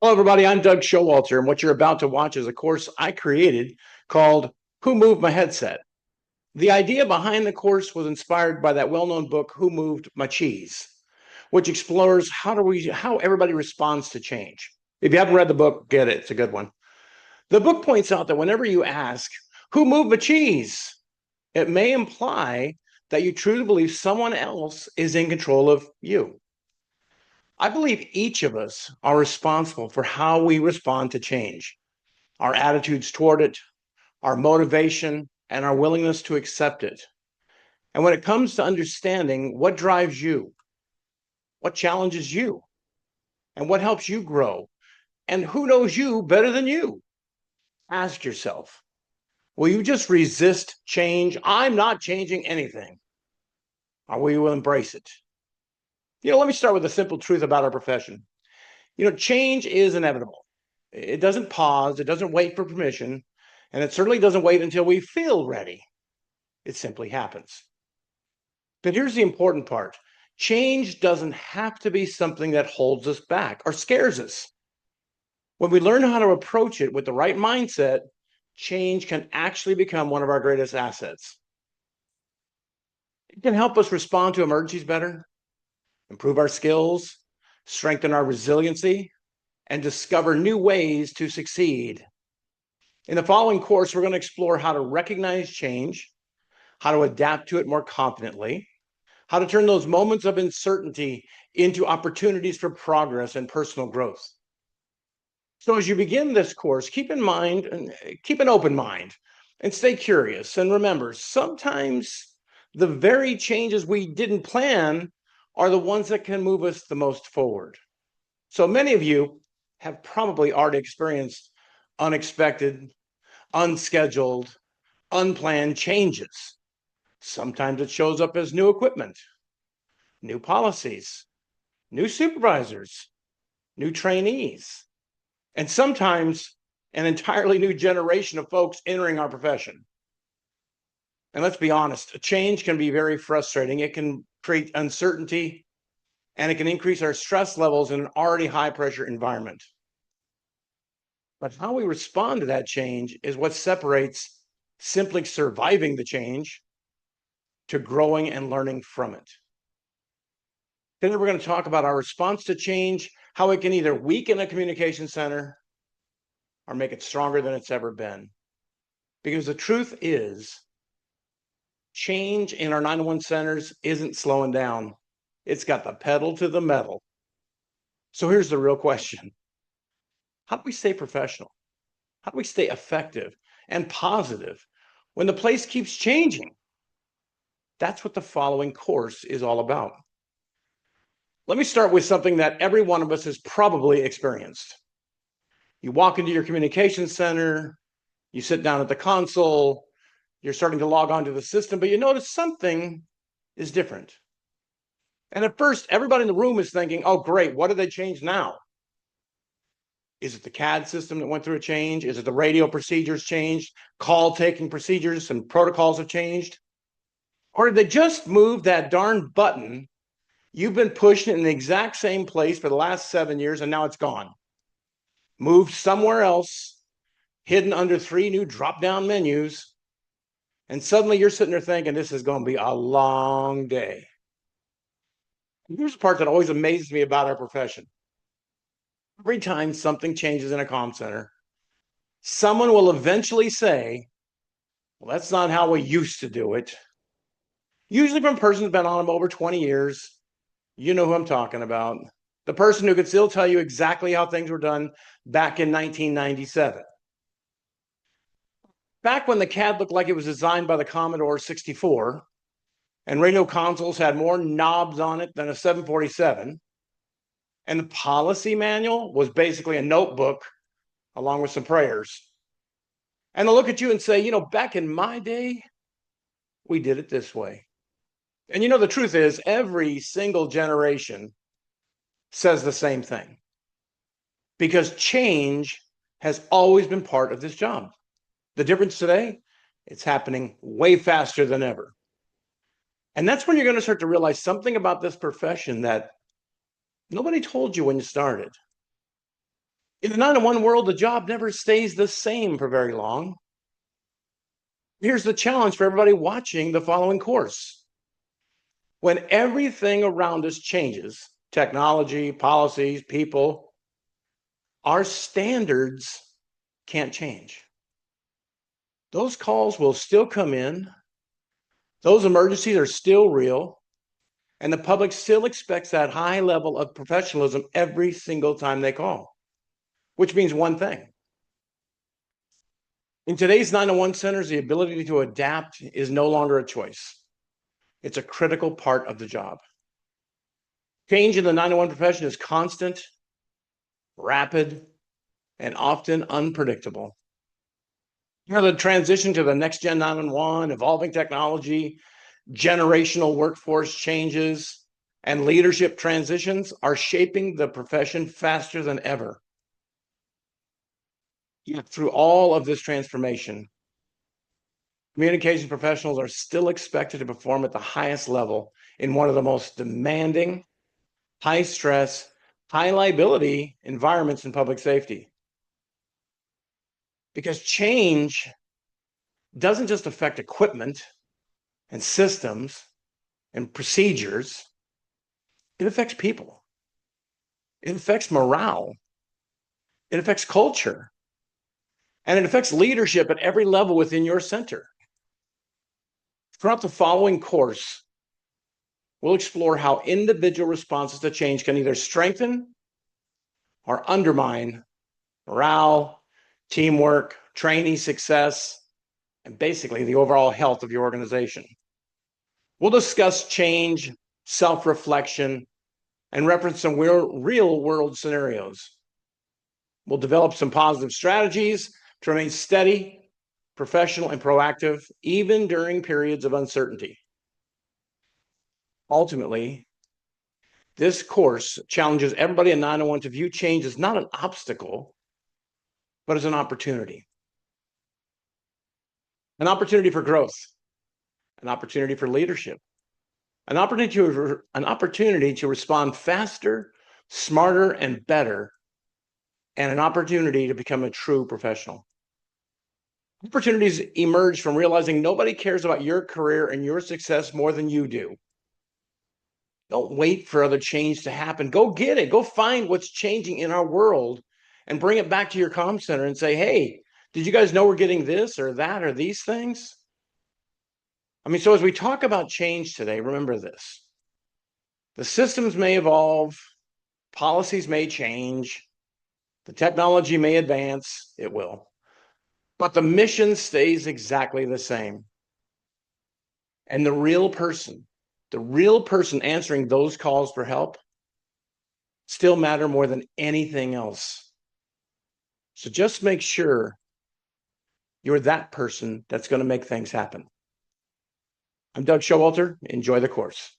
Hello, everybody. I'm Doug Showalter, and what you're about to watch is a course I created called Who Moved My Headset? The idea behind the course was inspired by that well-known book, Who Moved My Cheese, which explores how everybody responds to change. If you haven't read the book, get it. It's a good one. The book points out that whenever you ask, Who moved my cheese? It may imply that you truly believe someone else is in control of you. I believe each of us are responsible for how we respond to change, our attitudes toward it, our motivation, and our willingness to accept it. And when it comes to understanding what drives you, what challenges you, and what helps you grow, and who knows you better than you, ask yourself, will you just resist change? I'm not changing anything. Or will you embrace it? Let me start with a simple truth about our profession. Change is inevitable. It doesn't pause, it doesn't wait for permission, and it certainly doesn't wait until we feel ready. It simply happens. But here's the important part. Change doesn't have to be something that holds us back or scares us. When we learn how to approach it with the right mindset, change can actually become one of our greatest assets. It can help us respond to emergencies better, improve our skills, strengthen our resiliency, and discover new ways to succeed. In the following course, we're going to explore how to recognize change, how to adapt to it more confidently, how to turn those moments of uncertainty into opportunities for progress and personal growth. So as you begin this course, keep an open mind and stay curious. And remember, sometimes the very changes we didn't plan are the ones that can move us the most forward. So many of you have probably already experienced unexpected, unscheduled, unplanned changes. Sometimes it shows up as new equipment, new policies, new supervisors, new trainees, and sometimes an entirely new generation of folks entering our profession. And let's be honest, a change can be very frustrating. It can create uncertainty, and it can increase our stress levels in an already high pressure environment. But how we respond to that change is what separates simply surviving the change to growing and learning from it. Today, we're going to talk about our response to change, how it can either weaken a communication center or make it stronger than it's ever been. Because the truth is, change in our 911 centers isn't slowing down. It's got the pedal to the metal. So here's the real question. How do we stay professional? How do we stay effective and positive when the place keeps changing? That's what the following course is all about. Let me start with something that every one of us has probably experienced. You walk into your communication center, you sit down at the console, you're starting to log onto the system, but you notice something is different. And at first, everybody in the room is thinking, oh, great, what did they change now? Is it the CAD system that went through a change? Is it the radio procedures changed? Call taking procedures and protocols have changed? Or did they just move that darn button you've been pushing in the exact same place for the last 7 years and now it's gone? Moved somewhere else, hidden under 3 new drop-down menus, and suddenly you're sitting there thinking this is going to be a long day. Here's the part that always amazes me about our profession. Every time something changes in a comm center, someone will eventually say, well, that's not how we used to do it. Usually from a person who's been on them over 20 years. You know who I'm talking about. The person who could still tell you exactly how things were done back in 1997. Back when the CAD looked like it was designed by the Commodore 64, and radio consoles had more knobs on it than a 747, and the policy manual was basically a notebook along with some prayers. And they'll look at you and say, back in my day, we did it this way. And the truth is, every single generation says the same thing. Because change has always been part of this job. The difference today, it's happening way faster than ever. And that's when you're going to start to realize something about this profession that nobody told you when you started. In the 911 world, the job never stays the same for very long. Here's the challenge for everybody watching the following course. When everything around us changes, technology, policies, people, our standards can't change. Those calls will still come in. Those emergencies are still real. And the public still expects that high level of professionalism every single time they call, which means one thing. In today's 911 centers, the ability to adapt is no longer a choice. It's a critical part of the job. Change in the 911 profession is constant, rapid, and often unpredictable. The transition to the next gen 911, evolving technology, generational workforce changes, and leadership transitions are shaping the profession faster than ever. Yet through all of this transformation, communications professionals are still expected to perform at the highest level in one of the most demanding, high stress, high liability environments in public safety. Because change doesn't just affect equipment and systems and procedures, it affects people. It affects morale. It affects culture. And it affects leadership at every level within your center. Throughout the following course, we'll explore how individual responses to change can either strengthen or undermine morale, teamwork, trainee success, and basically the overall health of your organization. We'll discuss change, self-reflection, and reference some real-world scenarios. We'll develop some positive strategies to remain steady, professional, and proactive, even during periods of uncertainty. Ultimately, this course challenges everybody in 911 to view change as not an obstacle, but as an opportunity. An opportunity for growth, an opportunity for leadership, an opportunity to respond faster, smarter, and better, and an opportunity to become a true professional. Opportunities emerge from realizing nobody cares about your career and your success more than you do. Don't wait for other change to happen. Go get it. Go find what's changing in our world and bring it back to your comm center and say, hey, did you guys know we're getting this or that or these things? So as we talk about change today, remember this. The systems may evolve, policies may change, the technology may advance, it will, but the mission stays exactly the same. And the real person answering those calls for help still matter more than anything else. So just make sure you're that person that's going to make things happen. I'm Doug Showalter. Enjoy the course.